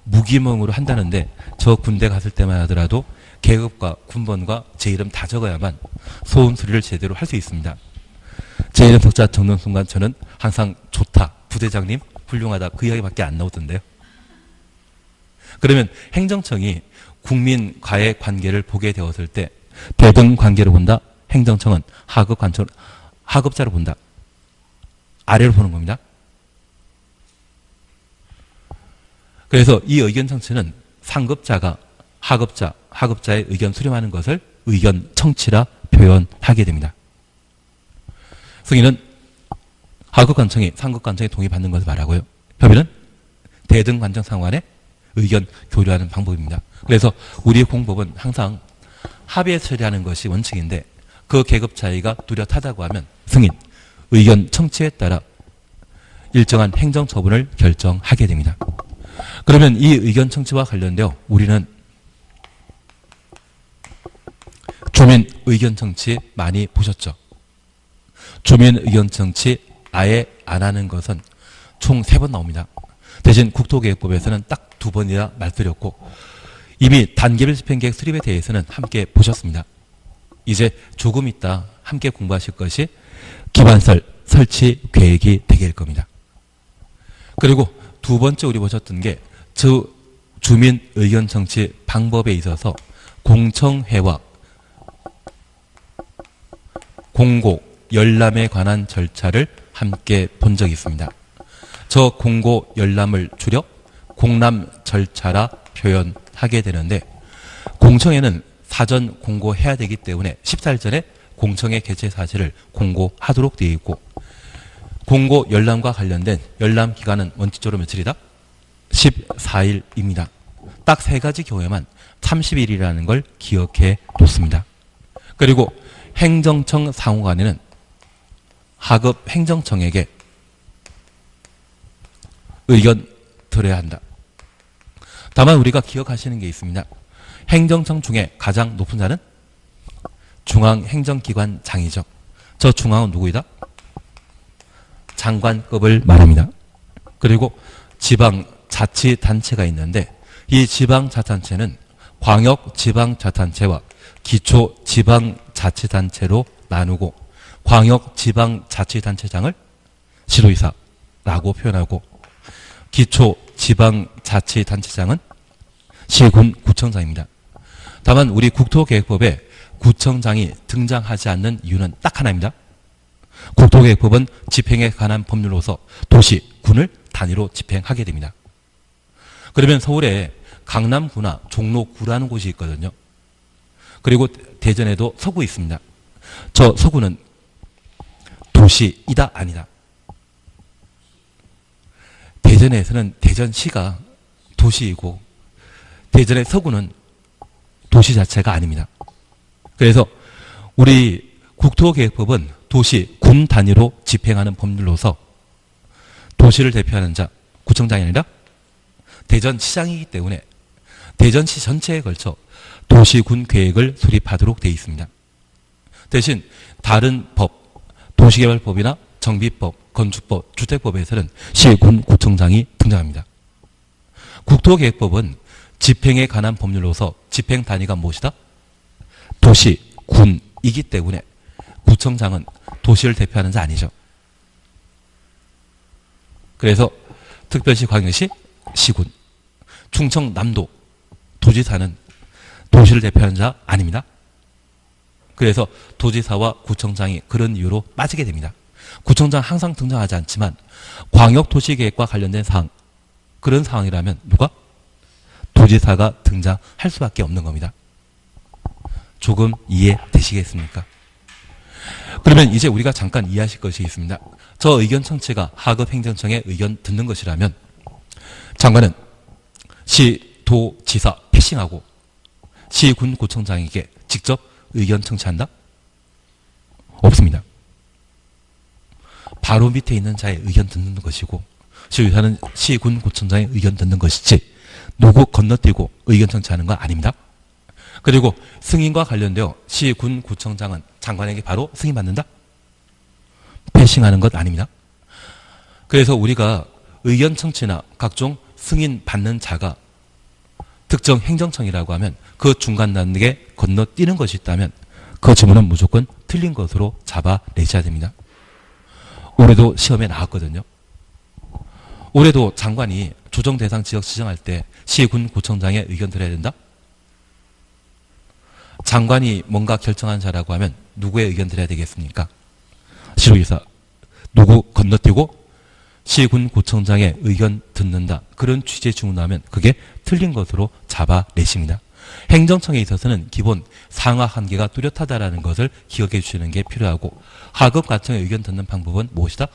무기명으로 한다는데 저 군대 갔을 때만 하더라도 계급과 군번과 제 이름 다 적어야만 소원 소리를 제대로 할 수 있습니다. 제 이름 석자 적는 순간 저는 항상 좋다, 부대장님 훌륭하다 그 이야기밖에 안 나오던데요. 그러면 행정청이 국민과의 관계를 보게 되었을 때 대등 관계를 본다. 행정청은 하급관청, 하급자로 본다. 아래로 보는 겁니다. 그래서 이 의견 청취는 상급자가 하급자, 하급자의 의견 수렴하는 것을 의견 청취라 표현하게 됩니다. 승인은 하급관청이 상급관청에 동의받는 것을 말하고요. 협의는 대등관청 상환에 의견 교류하는 방법입니다. 그래서 우리의 공법은 항상 합의에 처리하는 것이 원칙인데 그 계급 차이가 뚜렷하다고 하면 승인, 의견 청취에 따라 일정한 행정 처분을 결정하게 됩니다. 그러면 이 의견 청취와 관련되어 우리는 주민 의견 청취 많이 보셨죠? 주민 의견 청취 아예 안 하는 것은 총 3번 나옵니다. 대신 국토계획법에서는 딱 두 번이나 말씀드렸고 이미 단계별 집행계획 수립에 대해서는 함께 보셨습니다. 이제 조금 있다 함께 공부하실 것이 기반설 설치 계획이 되게 될 겁니다. 그리고 두 번째 우리 보셨던 게 주민 의견 청취 방법에 있어서 공청회와 공고, 열람에 관한 절차를 함께 본 적이 있습니다. 저 공고, 열람을 줄여 공람 절차라 표현하게 되는데 공청회는 사전 공고해야 되기 때문에 14일 전에 공청회 개최 사실을 공고하도록 되어 있고 공고, 열람과 관련된 열람 기간은 원칙적으로 며칠이다? 14일입니다. 딱 세 가지 경우에만 30일이라는 걸 기억해 뒀습니다. 그리고 행정청 상호간에는 하급 행정청에게 의견 들어야 한다. 다만 우리가 기억하시는 게 있습니다. 행정청 중에 가장 높은 자는 중앙행정기관장이죠. 저 중앙은 누구이다? 장관급을 말합니다. 그리고 지방자치단체가 있는데 이 지방자치단체는 광역지방자치단체와 기초지방자치단체로 나누고 광역지방자치단체장을 시도의사라고 표현하고 기초지방자치단체장은 시군구청장입니다. 다만 우리 국토계획법에 구청장이 등장하지 않는 이유는 딱 하나입니다. 국토계획법은 집행에 관한 법률로서 도시, 군을 단위로 집행하게 됩니다. 그러면 서울에 강남구나 종로구라는 곳이 있거든요. 그리고 대전에도 서구 있습니다. 저 서구는 도시이다 아니다. 대전에서는 대전시가 도시이고 대전의 서구는 도시 자체가 아닙니다. 그래서 우리 국토계획법은 도시, 군 단위로 집행하는 법률로서 도시를 대표하는 자, 구청장이 아니라 대전시장이기 때문에 대전시 전체에 걸쳐 도시군 계획을 수립하도록 되어 있습니다. 대신 다른 법, 도시개발법이나 정비법, 건축법, 주택법에서는 시군 구청장이 등장합니다. 국토계획법은 집행에 관한 법률로서 집행 단위가 무엇이다? 도시, 군이기 때문에 구청장은 도시를 대표하는 자 아니죠. 그래서 특별시, 광역시, 시군, 충청남도 도지사는 도시를 대표하는 자 아닙니다. 그래서 도지사와 구청장이 그런 이유로 빠지게 됩니다. 구청장 항상 등장하지 않지만 광역도시계획과 관련된 사항, 그런 상황이라면 누가? 도지사가 등장할 수밖에 없는 겁니다. 조금 이해되시겠습니까? 그러면 이제 우리가 잠깐 이해하실 것이 있습니다. 저 의견 청취가 하급 행정청의 의견 듣는 것이라면 장관은 시, 도, 지사 패싱하고 시군 구청장에게 직접 의견 청취한다? 없습니다. 바로 밑에 있는 자의 의견 듣는 것이고 시의사는 시군 구청장의 의견 듣는 것이지 누구 건너뛰고 의견 청취하는 거 아닙니다. 그리고 승인과 관련되어 시군 구청장은 장관에게 바로 승인받는다? 패싱하는 것 아닙니다. 그래서 우리가 의견 청취나 각종 승인 받는 자가 특정 행정청이라고 하면 그 중간 단계에 건너뛰는 것이 있다면 그 지문은 무조건 틀린 것으로 잡아내셔야 됩니다. 올해도 시험에 나왔거든요. 올해도 장관이 조정 대상 지역 지정할 때 시군 구청장의 의견 들어야 된다? 장관이 뭔가 결정한 자라고 하면 누구의 의견 들어야 되겠습니까? 시도지사 누구 건너뛰고 시군 구청장의 의견 듣는다. 그런 취지의 주문하면 그게 틀린 것으로 잡아내십니다. 행정청에 있어서는 기본 상하 한계가 뚜렷하다라는 것을 기억해 주시는 게 필요하고 하급 관청의 의견 듣는 방법은 무엇이다?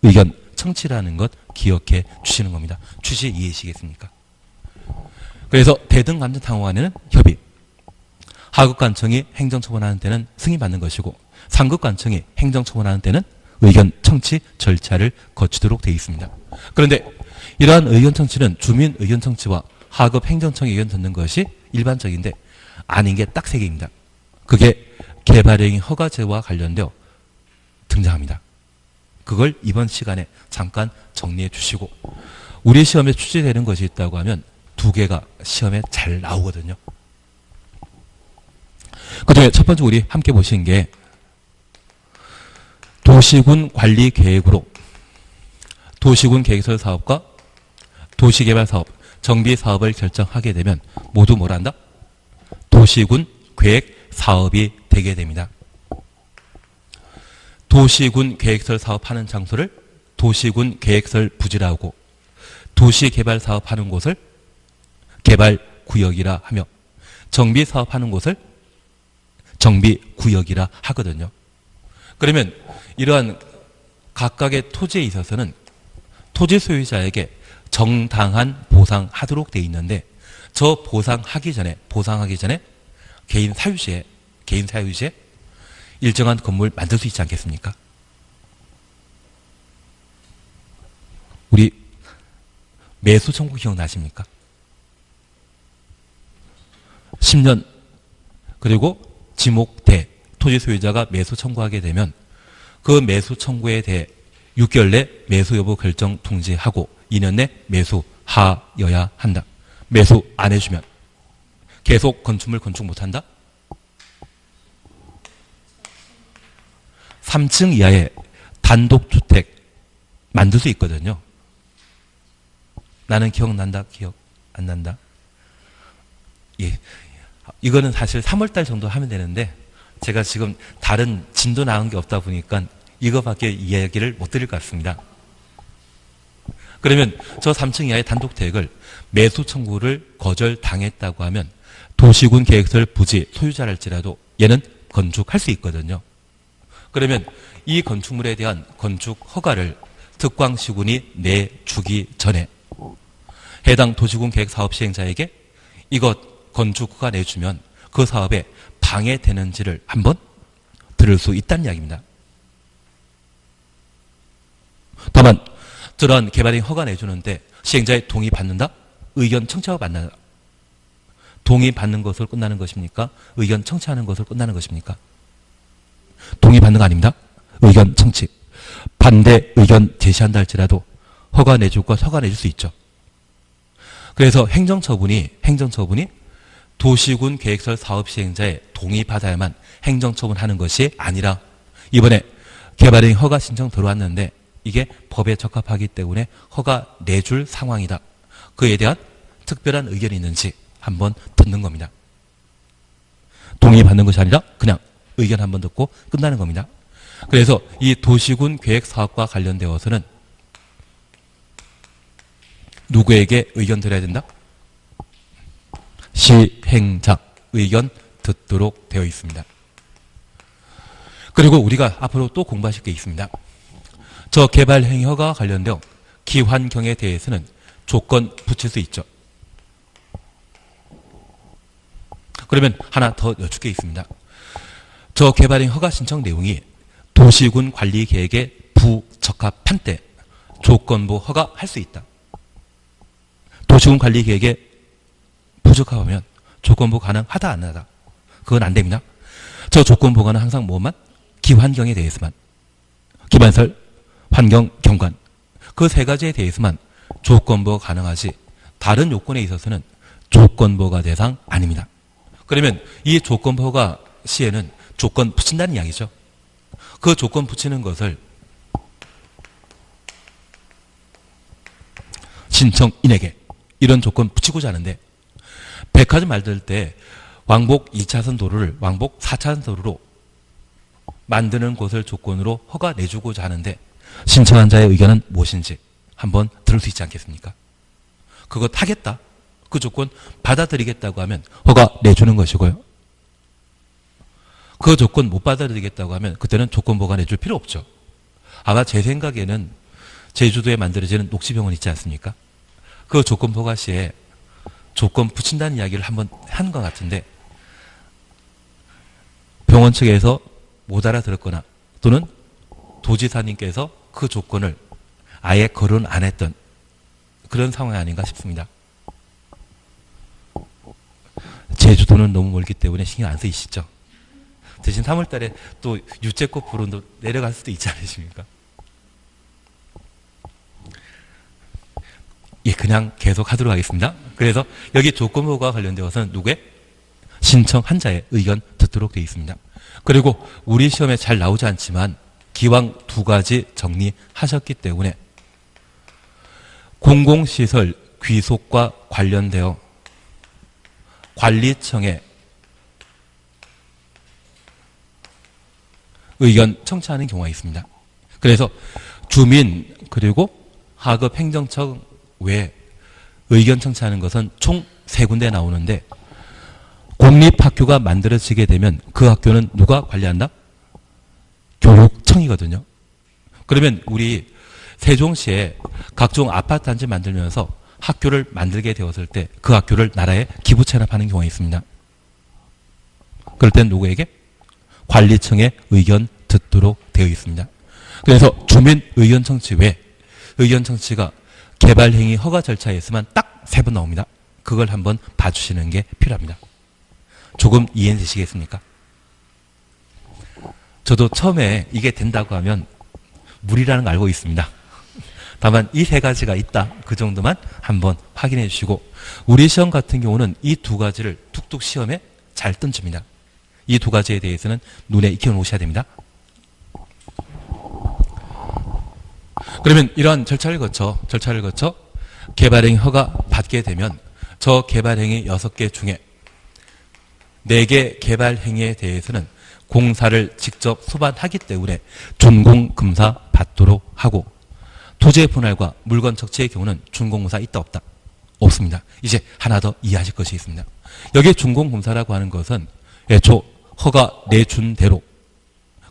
의견 청취라는 것 기억해 주시는 겁니다. 취지 이해하시겠습니까? 그래서 대등 감정 탕후관에는 협의, 하급 관청이 행정처분하는 때는 승인받는 것이고 상급 관청이 행정처분하는 때는 의견 청취 절차를 거치도록 되어 있습니다. 그런데 이러한 의견 청취는 주민 의견 청취와 하급 행정청의 의견 듣는 것이 일반적인데 아닌 게 딱 세 개입니다. 그게 개발행위 허가제와 관련되어 등장합니다. 그걸 이번 시간에 잠깐 정리해 주시고 우리 시험에 출제되는 것이 있다고 하면 두 개가 시험에 잘 나오거든요. 그중에 첫 번째 우리 함께 보신 게 도시군 관리 계획으로 도시군 계획설 사업과 도시개발 사업, 정비 사업을 결정하게 되면 모두 뭘 한다? 도시군 계획 사업이 되게 됩니다. 도시군 계획설 사업하는 장소를 도시군 계획설 부지라고 도시개발 사업하는 곳을 개발구역이라 하며 정비 사업하는 곳을 정비구역이라 하거든요. 그러면 이러한 각각의 토지에 있어서는 토지 소유자에게 정당한 보상하도록 되어 있는데 저 보상하기 전에 개인 사유지에 일정한 건물 만들 수 있지 않겠습니까? 우리 매수 청구 기억나십니까? 10년 그리고 지목대 토지 소유자가 매수 청구하게 되면 그 매수 청구에 대해 6개월 내 매수 여부 결정 통지하고 2년 내 매수하여야 한다. 매수 안 해주면 계속 건축물 건축 못한다? 3층 이하의 단독주택 만들 수 있거든요. 나는 기억난다? 기억 안 난다? 예. 이거는 사실 3월달 정도 하면 되는데 제가 지금 다른 진도 나온 게 없다 보니까 이거밖에 이야기를 못 드릴 것 같습니다. 그러면 저 3층 이하의 단독주택을 매수 청구를 거절당했다고 하면 도시군 계획설 부지 소유자랄지라도 얘는 건축할 수 있거든요. 그러면 이 건축물에 대한 건축 허가를 특광시군이 내주기 전에 해당 도시군 계획 사업 시행자에게 이것 건축 허가 내주면 그 사업에 방해되는지를 한번 들을 수 있다는 이야기입니다. 다만 저러한 개발인 허가 내주는데 시행자의 동의 받는다? 의견 청취하고 받는다? 동의 받는 것으로 끝나는 것입니까? 의견 청취하는 것으로 끝나는 것입니까? 동의 받는 거 아닙니다. 의견 청취. 반대 의견 제시한다 할지라도 허가 내줄 것 허가 내줄 수 있죠. 그래서 행정처분이 도시군 계획설 사업 시행자의 동의 받아야만 행정처분하는 것이 아니라 이번에 개발인 허가 신청 들어왔는데 이게 법에 적합하기 때문에 허가 내줄 상황이다. 그에 대한 특별한 의견이 있는지 한번 듣는 겁니다. 동의 받는 것이 아니라 그냥 의견 한번 듣고 끝나는 겁니다. 그래서 이 도시군 계획 사업과 관련되어서는 누구에게 의견 드려야 된다? 시행자 의견 듣도록 되어 있습니다. 그리고 우리가 앞으로 또 공부하실 게 있습니다. 저 개발 행위허가 관련되어 기환경에 대해서는 조건 붙일 수 있죠. 그러면 하나 더 여쭙 게 있습니다. 저 개발행 허가 신청 내용이 도시군 관리 계획에 부적합한 때 조건부 허가할 수 있다. 도시군 관리 계획에 부적합하면 조건부 가능하다 안 하다. 그건 안 됩니다. 저 조건부가는 항상 뭐만? 기환경에 대해서만. 기반설, 환경, 경관. 그 세 가지에 대해서만 조건부가 가능하지 다른 요건에 있어서는 조건부가 대상 아닙니다. 그러면 이 조건부가 시에는 조건 붙인다는 이야기죠. 그 조건 붙이는 것을 신청인에게 이런 조건 붙이고자 하는데 백화점 만들 때 왕복 2차선 도로를 왕복 4차선 도로로 만드는 것을 조건으로 허가 내주고자 하는데 신청한 자의 의견은 무엇인지 한번 들을 수 있지 않겠습니까? 그것 하겠다. 그 조건 받아들이겠다고 하면 허가 내주는 것이고요. 그 조건 못 받아들이겠다고 하면 그때는 조건부가 내줄 필요 없죠. 아마 제 생각에는 제주도에 만들어지는 녹지병원 있지 않습니까? 그 조건부가 시에 조건 붙인다는 이야기를 한번 한 것 같은데 병원 측에서 못 알아들었거나 또는 도지사님께서 그 조건을 아예 거론 안 했던 그런 상황이 아닌가 싶습니다. 제주도는 너무 멀기 때문에 신경 안 쓰이시죠? 대신 3월 달에 또 유채꽃 보러 내려갈 수도 있지 않으십니까? 예, 그냥 계속 하도록 하겠습니다. 그래서 여기 조건부가 관련되어서는 누구의? 신청한자의 의견 듣도록 되어 있습니다. 그리고 우리 시험에 잘 나오지 않지만 기왕 두 가지 정리하셨기 때문에 공공시설 귀속과 관련되어 관리청에 의견 청취하는 경우가 있습니다. 그래서 주민 그리고 하급행정청 외에 의견 청취하는 것은 총 3군데 나오는데 공립학교가 만들어지게 되면 그 학교는 누가 관리한다? 교육청이거든요. 그러면 우리 세종시에 각종 아파트 단지 만들면서 학교를 만들게 되었을 때 그 학교를 나라에 기부 체납하는 경우가 있습니다. 그럴 땐 누구에게? 관리청의 의견 듣도록 되어 있습니다. 그래서 주민 의견 청취 외 의견 청취가 개발행위 허가 절차에 있으면 딱 3번 나옵니다. 그걸 한번 봐주시는 게 필요합니다. 조금 이해되시겠습니까? 저도 처음에 이게 된다고 하면 무리라는 걸 알고 있습니다. 다만 이 3가지가 있다. 그 정도만 한번 확인해 주시고 우리 시험 같은 경우는 이 2가지를 툭툭 시험에 잘 던집니다. 이 2가지에 대해서는 눈에 익혀 놓으셔야 됩니다. 그러면 이러한 절차를 거쳐 개발행위 허가 받게 되면 저 개발행위 6개 중에 4개 개발행위에 대해서는 공사를 직접 수반하기 때문에 준공금사 받도록 하고 토지의 분할과 물건 적재의 경우는 준공금사 있다 없다? 없습니다. 이제 하나 더 이해하실 것이 있습니다. 여기에 준공금사라고 하는 것은 애초 허가 내준 대로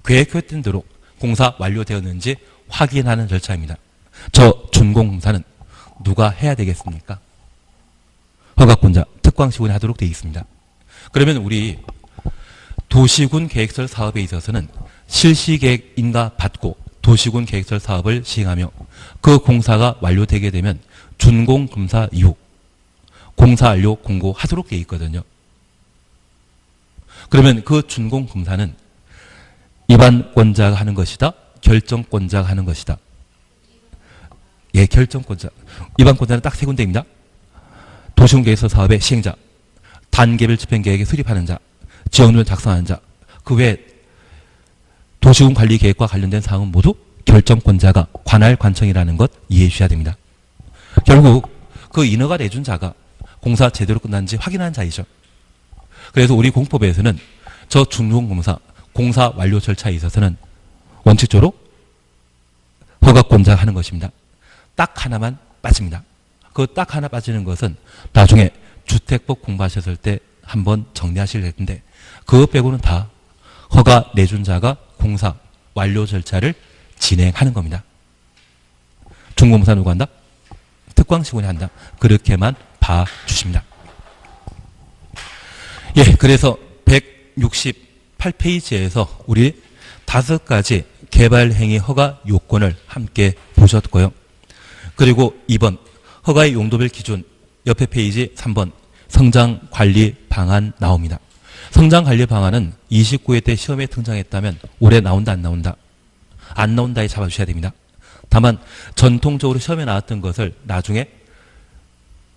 계획했던 대로 공사 완료되었는지 확인하는 절차입니다. 저 준공금사는 누가 해야 되겠습니까? 허가권자, 특광시군이 하도록 되어 있습니다. 그러면 우리 도시군 계획설 사업에 있어서는 실시계획 인가 받고 도시군 계획설 사업을 시행하며 그 공사가 완료되게 되면 준공금사 이후 공사 완료 공고하도록 되어 있거든요. 그러면 그 준공금사는 입안권자가 하는 것이다? 결정권자가 하는 것이다? 예, 결정권자. 입안권자는 딱 3군데입니다. 도시군 계획설 사업의 시행자, 단계별 집행계획에 수립하는 자, 지역론을 작성하는 자, 그 외에 도시군 관리 계획과 관련된 사항은 모두 결정권자가 관할관청이라는 것 이해해 주셔야 됩니다. 결국 그 인허가 내준 자가 공사 제대로 끝났는지 확인하는 자이죠. 그래서 우리 공법에서는 저 준공검사 공사 완료 절차에 있어서는 원칙적으로 허가권자가 하는 것입니다. 딱 하나만 빠집니다. 그 딱 하나 빠지는 것은 나중에 주택법 공부하셨을 때 한번 정리하실 텐데 그것 빼고는 다 허가 내준 자가 공사 완료 절차를 진행하는 겁니다. 준공검사 누가 한다? 특광시군이 한다. 그렇게만 봐주십니다. 예, 그래서 168페이지에서 우리 5가지 개발행위 허가 요건을 함께 보셨고요. 그리고 2번 허가의 용도별 기준 옆에 페이지 3번 성장관리 방안 나옵니다. 성장관리 방안은 29회 때 시험에 등장했다면 올해 나온다 안 나온다? 안 나온다에 잡아주셔야 됩니다. 다만 전통적으로 시험에 나왔던 것을 나중에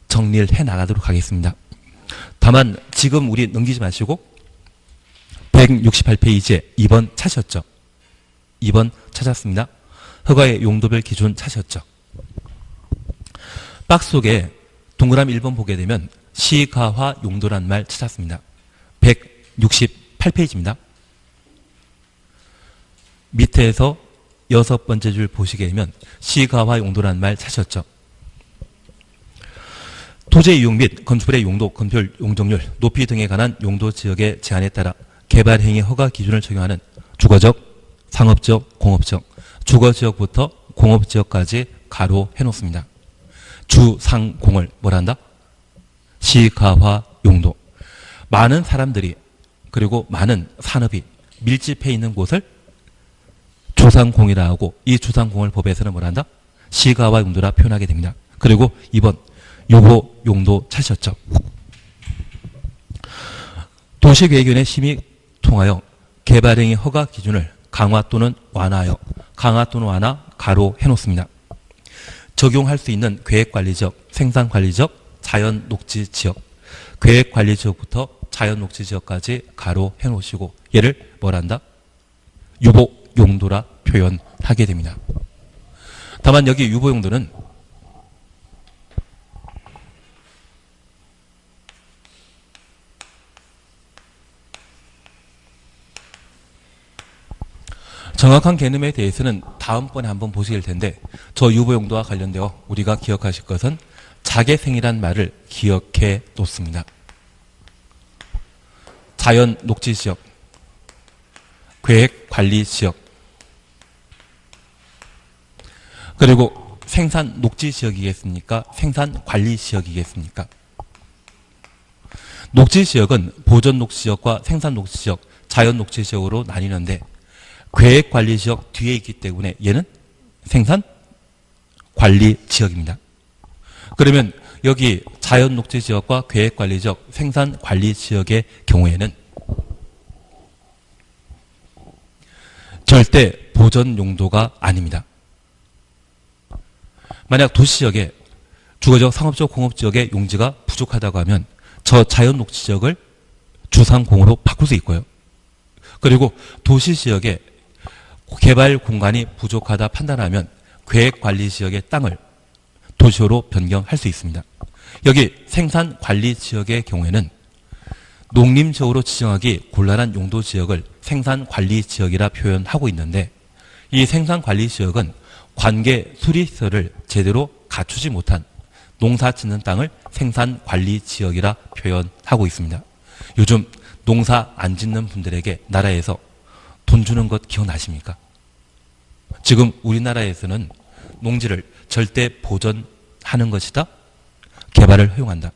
정리를 해나가도록 하겠습니다. 다만 지금 우리 넘기지 마시고 168페이지에 2번 찾으셨죠? 2번 찾았습니다. 허가의 용도별 기준 찾으셨죠? 박스 속에 동그라미 1번 보게 되면 시가화 용도란 말 찾았습니다. 168페이지입니다. 밑에서 6번째 줄 보시게 되면 시가화 용도란 말 찾으셨죠? 토지의 이용 및 건축물의 용도, 건폐율, 용적률, 높이 등에 관한 용도 지역의 제한에 따라 개발행위 허가 기준을 적용하는 주거적, 상업지역, 공업지역, 주거지역부터 공업지역까지 가로 해놓습니다. 주상공을 뭐란다? 시가화 용도. 많은 사람들이 그리고 많은 산업이 밀집해 있는 곳을 주상공이라 하고 이 주상공을 법에서는 뭐란다? 시가화 용도라 표현하게 됩니다. 그리고 2번 유보 용도 찾으셨죠? 도시계획위원회 심의 통하여 개발행위 허가 기준을 강화 또는 완화하여 강화 또는 완화 가로 해놓습니다. 적용할 수 있는 계획관리적, 생산관리적, 자연녹지지역, 계획관리지역부터 자연녹지지역까지 가로 해놓으시고 얘를 뭐란다? 유보용도라 표현하게 됩니다. 다만 여기 유보용도는 정확한 개념에 대해서는 다음번에 한번 보실 텐데 저 유보용도와 관련되어 우리가 기억하실 것은 자개생이란 말을 기억해 놓습니다. 자연녹지지역, 계획관리지역, 그리고 생산녹지지역이겠습니까? 생산관리지역이겠습니까? 녹지지역은 보존녹지지역과 생산녹지지역, 자연녹지지역으로 나뉘는데 계획관리지역 뒤에 있기 때문에 얘는 생산관리지역입니다. 그러면 여기 자연녹지지역과 계획관리지역, 생산관리지역의 경우에는 절대 보존용도가 아닙니다. 만약 도시지역에 주거적, 상업적, 공업지역의 용지가 부족하다고 하면 저 자연녹지지역을 주상공으로 바꿀 수 있고요. 그리고 도시지역에 개발 공간이 부족하다 판단하면 계획관리지역의 땅을 도시로 변경할 수 있습니다. 여기 생산관리지역의 경우에는 농림지역으로 지정하기 곤란한 용도지역을 생산관리지역이라 표현하고 있는데 이 생산관리지역은 관계 수리시설을 제대로 갖추지 못한 농사 짓는 땅을 생산관리지역이라 표현하고 있습니다. 요즘 농사 안 짓는 분들에게 나라에서 돈 주는 것 기억나십니까? 지금 우리나라에서는 농지를 절대 보존하는 것이다. 개발을 허용한다.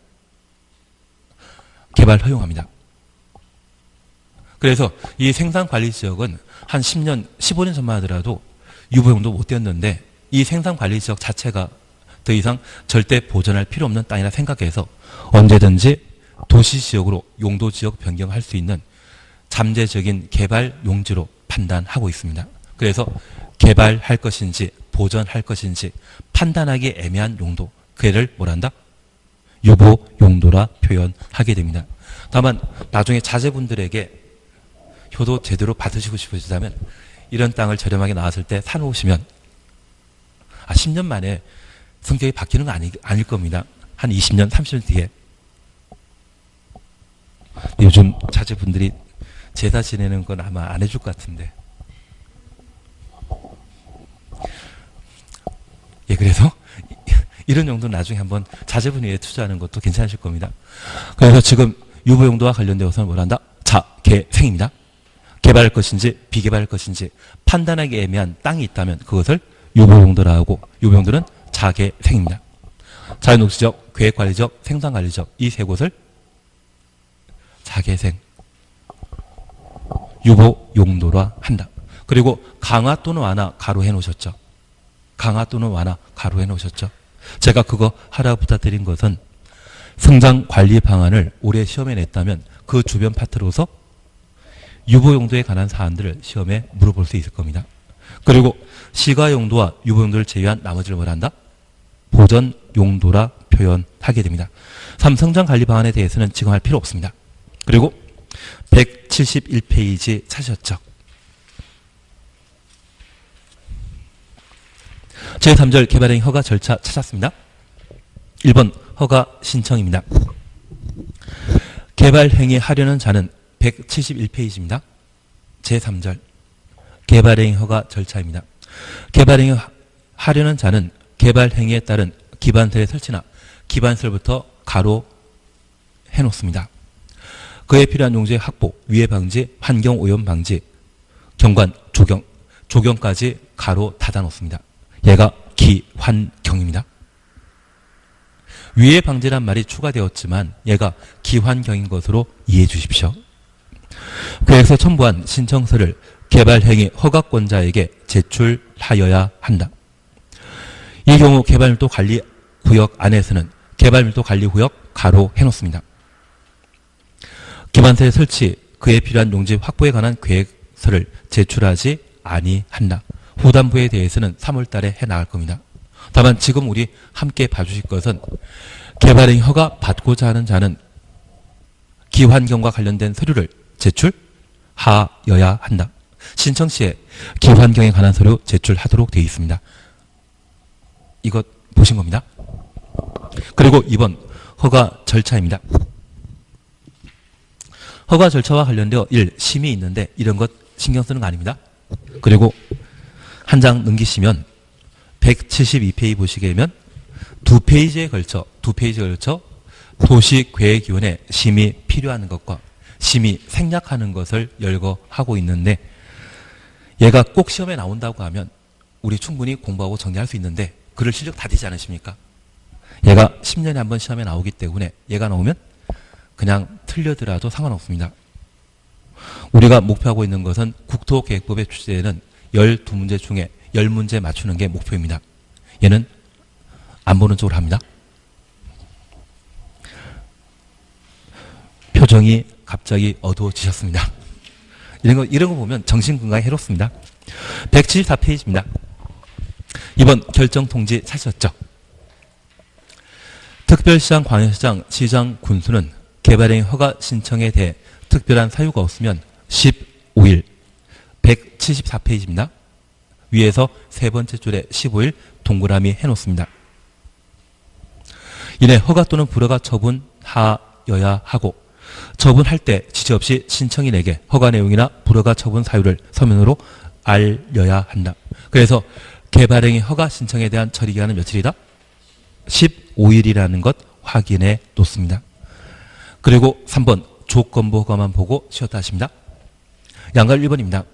개발 허용합니다. 그래서 이 생산관리지역은 한 10년, 15년 전만 하더라도 유보용도 못 되었는데 이 생산관리지역 자체가 더 이상 절대 보존할 필요 없는 땅이라 생각해서 언제든지 도시지역으로 용도지역 변경할 수 있는 잠재적인 개발 용지로 판단하고 있습니다. 그래서 개발할 것인지 보존할 것인지 판단하기 애매한 용도, 그애를 뭐란다? 유보 용도라 표현하게 됩니다. 다만 나중에 자제분들에게 효도 제대로 받으시고 싶으시다면 이런 땅을 저렴하게 나왔을 때 사놓으시면 10년 만에 성격이 바뀌는 거 아닐 겁니다. 한 20년, 30년 뒤에. 요즘 자제분들이 제사 지내는 건 아마 안 해줄 것 같은데. 예, 그래서 이런 용도는 나중에 한번 자제분 위해 투자하는 것도 괜찮으실 겁니다. 그래서 지금 유보용도와 관련되어서는 뭐란다? 자개생입니다. 개발할 것인지 비개발할 것인지 판단하기 애매한 땅이 있다면 그것을 유보용도라 하고 유보용도는 자개생입니다. 자연녹지적, 계획관리적, 생산관리적 이 세 곳을 자개생, 유보용도라 한다. 그리고 강화 또는 완화 가로 해놓으셨죠. 강화 또는 완화 가로 해놓으셨죠. 제가 그거 하라 부탁드린 것은 성장관리 방안을 올해 시험에 냈다면 그 주변 파트로서 유보용도에 관한 사안들을 시험에 물어볼 수 있을 겁니다. 그리고 시가용도와 유보용도를 제외한 나머지를 뭐란다? 보전용도라 표현하게 됩니다. 3. 성장관리 방안에 대해서는 지금 할 필요 없습니다. 그리고 171페이지 찾으셨죠? 제3절 개발행위 허가 절차 찾았습니다. 1번 허가 신청입니다. 개발행위 하려는 자는 171페이지입니다. 제3절 개발행위 허가 절차입니다. 개발행위 하려는 자는 개발행위에 따른 기반설의 설치나 기반설부터 가로 해놓습니다. 그에 필요한 용지의 확보, 위해 방지, 환경오염 방지, 경관, 조경까지 가로 닫아놓습니다. 얘가 기환경입니다. 위해 방지란 말이 추가되었지만 얘가 기환경인 것으로 이해해 주십시오. 계획서 첨부한 신청서를 개발행위 허가권자에게 제출하여야 한다. 이 경우 개발밀도 관리구역 안에서는 개발밀도 관리구역 가로 해놓습니다. 기반설의 설치, 그에 필요한 용지 확보에 관한 계획서를 제출하지 아니한다. 후반부에 대해서는 3월 달에 해 나갈 겁니다. 다만 지금 우리 함께 봐주실 것은 개발행위 허가 받고자 하는 자는 기환경과 관련된 서류를 제출하여야 한다. 신청 시에 기환경에 관한 서류 제출하도록 되어 있습니다. 이것 보신 겁니다. 그리고 2번 허가 절차입니다. 허가 절차와 관련되어 1. 심의 있는데 이런 것 신경 쓰는 거 아닙니다. 그리고 한 장 넘기시면 172페이지 보시게 되면 2페이지에 걸쳐 도시계획위원회 심의 필요한 것과 심의 생략하는 것을 열거하고 있는데 얘가 꼭 시험에 나온다고 하면 우리 충분히 공부하고 정리할 수 있는데 그럴 실력 다 되지 않으십니까? 얘가 10년에 한 번 시험에 나오기 때문에 얘가 나오면 그냥 틀려더라도 상관없습니다. 우리가 목표하고 있는 것은 국토계획법에 출제되는 12문제 중에 10문제 맞추는 게 목표입니다. 얘는 안 보는 쪽으로 합니다. 표정이 갑자기 어두워지셨습니다. 이런 거 보면 정신 건강에 해롭습니다. 174페이지입니다. 이번 결정 통지 찾으셨죠? 특별시장, 광역시장, 시장, 군수는 개발행위 허가 신청에 대해 특별한 사유가 없으면 15일 174페이지입니다. 위에서 세 번째 줄에 15일 동그라미 해놓습니다. 이내 허가 또는 불허가 처분하여야 하고 처분할 때 지체 없이 신청인에게 허가 내용이나 불허가 처분 사유를 서면으로 알려야 한다. 그래서 개발행위 허가 신청에 대한 처리기간은 며칠이다? 15일이라는 것 확인해 놓습니다. 그리고 3번 조건부 허가만 보고 쉬었다 하십니다. 양갈 1번입니다.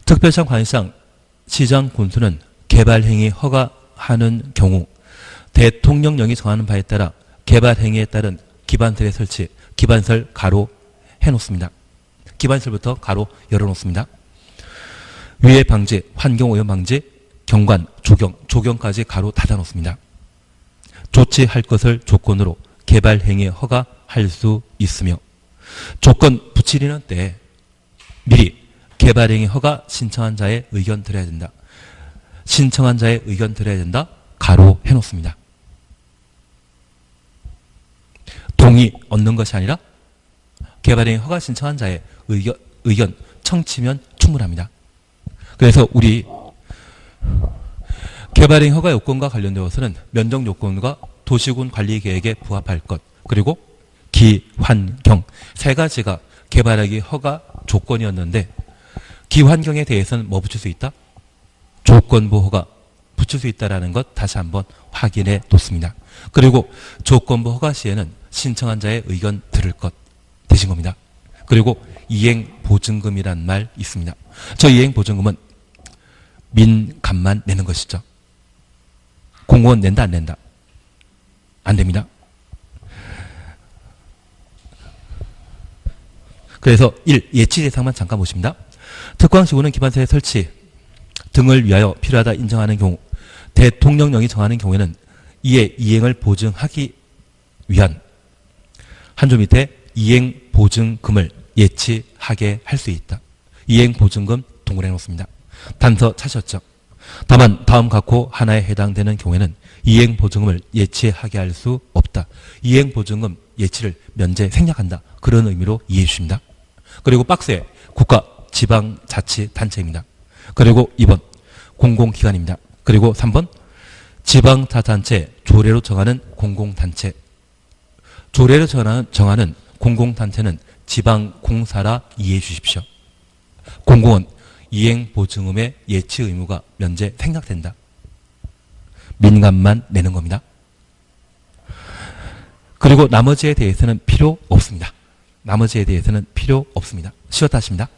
특별시장, 관시장, 시장, 군수는 개발행위 허가하는 경우 대통령령이 정하는 바에 따라 개발행위에 따른 기반설의 설치, 기반설 가로 해놓습니다. 기반설부터 가로 열어놓습니다. 위해 방지, 환경오염 방지, 경관, 조경까지 가로 닫아놓습니다. 조치할 것을 조건으로 개발행위 허가할 수 있으며 조건 붙이려는 때 미리 개발행위 허가 신청한 자의 의견 들어야 된다. 신청한 자의 의견 들어야 된다. 가로 해놓습니다. 동의 얻는 것이 아니라 개발행위 허가 신청한 자의 의견 청취면 충분합니다. 그래서 우리 개발행위 허가 요건과 관련되어서는 면적 요건과 도시군 관리 계획에 부합할 것, 그리고 기환경 세 가지가 개발행위 허가 조건이었는데 기환경에 대해서는 뭐 붙일 수 있다? 조건부 허가 붙일 수 있다는 것 다시 한번 확인해 놓습니다. 그리고 조건부 허가 시에는 신청한 자의 의견 들을 것 되신 겁니다. 그리고 이행보증금이란 말 있습니다. 저 이행보증금은 민간만 내는 것이죠. 공무원 낸다 안 낸다? 안 됩니다. 그래서 1. 예치 대상만 잠깐 보십니다. 특광시구는 기반설의 설치 등을 위하여 필요하다 인정하는 경우 대통령령이 정하는 경우에는 이에 이행을 보증하기 위한 한 줄 밑에 이행보증금을 예치하게 할 수 있다. 이행보증금 동그래 놓습니다. 단서 찾으셨죠? 다만 다음 각호 하나에 해당되는 경우에는 이행보증금을 예치하게 할 수 없다. 이행보증금 예치를 면제 생략한다. 그런 의미로 이해해 주십니다. 그리고 박스에 국가, 지방자치단체입니다. 그리고 2번 공공기관입니다. 그리고 3번 지방자치단체 조례로 정하는 공공단체. 조례로 정하는 공공단체는 지방공사라 이해해 주십시오. 공공은 이행보증금의 예치 의무가 면제 생략된다. 민간만 내는 겁니다. 그리고 나머지에 대해서는 필요 없습니다. 나머지에 대해서는 필요 없습니다. 쉬었다 하십니다.